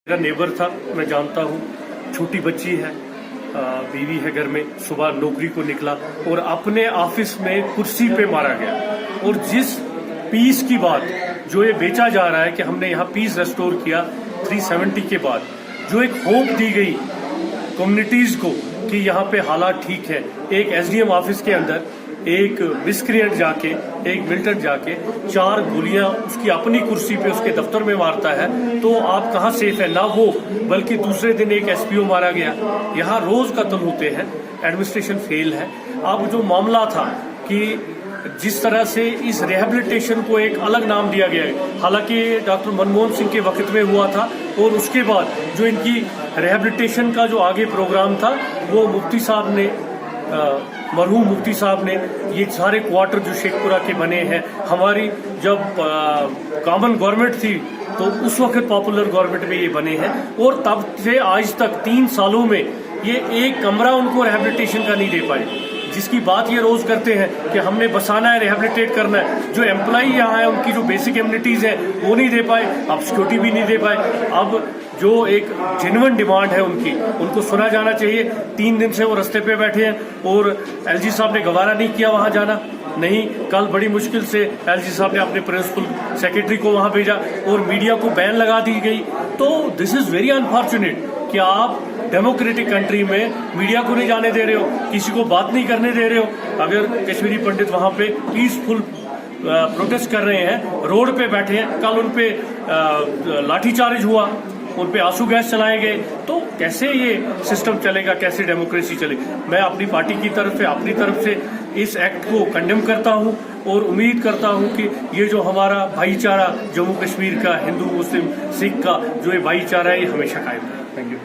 मेरा नेबर था, मैं जानता हूँ। छोटी बच्ची है, बीवी है घर में, सुबह नौकरी को निकला और अपने ऑफिस में कुर्सी पे मारा गया। और जिस पीस की बात जो ये बेचा जा रहा है कि हमने यहाँ पीस रेस्टोर किया 370 के बाद, जो एक होप दी गई कम्युनिटीज को कि यहाँ पे हालात ठीक है, एक एसडीएम ऑफिस के अंदर एक मिसक्रिएंट जाके, एक मिलिटेंट जाके 4 गोलियां उसकी अपनी कुर्सी पे उसके दफ्तर में मारता है, तो आप कहाँ सेफ है? ना वो, बल्कि दूसरे दिन एक एसपीओ मारा गया। यहाँ रोज कत्ल होते हैं, एडमिनिस्ट्रेशन फेल है। अब जो मामला था कि जिस तरह से इस रिहेबिलिटेशन को एक अलग नाम दिया गया है, हालांकि डॉक्टर मनमोहन सिंह के वक्त में हुआ था, और उसके बाद जो इनकी रिहेबिलिटेशन का जो आगे प्रोग्राम था वो मुफ्ती साहब ने, मरहूम मुफ्ती साहब ने, ये सारे क्वार्टर जो शेखपुरा के बने हैं, हमारी जब कॉमन गवर्नमेंट थी तो उस वक्त पॉपुलर गवर्नमेंट में ये बने हैं, और तब से आज तक 3 सालों में ये एक कमरा उनको रिहेबिलिटेशन का नहीं दे पाए। जिसकी बात ये रोज करते हैं कि हमने बसाना है, रिहेबिलिटेट करना है। जो एम्प्लॉई यहाँ है उनकी जो बेसिक एमिनिटीज है वो नहीं दे पाए, अब सिक्योरिटी भी नहीं दे पाए। अब जो एक जेन्युइन डिमांड है उनकी, उनको सुना जाना चाहिए। 3 दिन से वो रास्ते पे बैठे हैं और एलजी साहब ने गवारा नहीं किया वहां जाना। नहीं, कल बड़ी मुश्किल से एलजी साहब ने अपने प्रिंसिपल सेक्रेटरी को वहां भेजा और मीडिया को बैन लगा दी गई। तो दिस इज वेरी अनफॉर्चुनेट कि आप डेमोक्रेटिक कंट्री में मीडिया को नहीं जाने दे रहे हो, किसी को बात नहीं करने दे रहे हो। अगर कश्मीरी पंडित वहां पे पीसफुल प्रोटेस्ट कर रहे हैं, रोड पे बैठे हैं, कल उन पे लाठीचार्ज हुआ, उन पे आंसू गैस चलाए गए, तो कैसे ये सिस्टम चलेगा, कैसे डेमोक्रेसी चलेगी? मैं अपनी पार्टी की तरफ से, अपनी तरफ से इस एक्ट को कंडेम करता हूं और उम्मीद करता हूं कि ये जो हमारा भाईचारा जम्मू कश्मीर का, हिंदू मुस्लिम सिख का जो ये भाईचारा है, ये हमेशा कायम रहे। Thank you.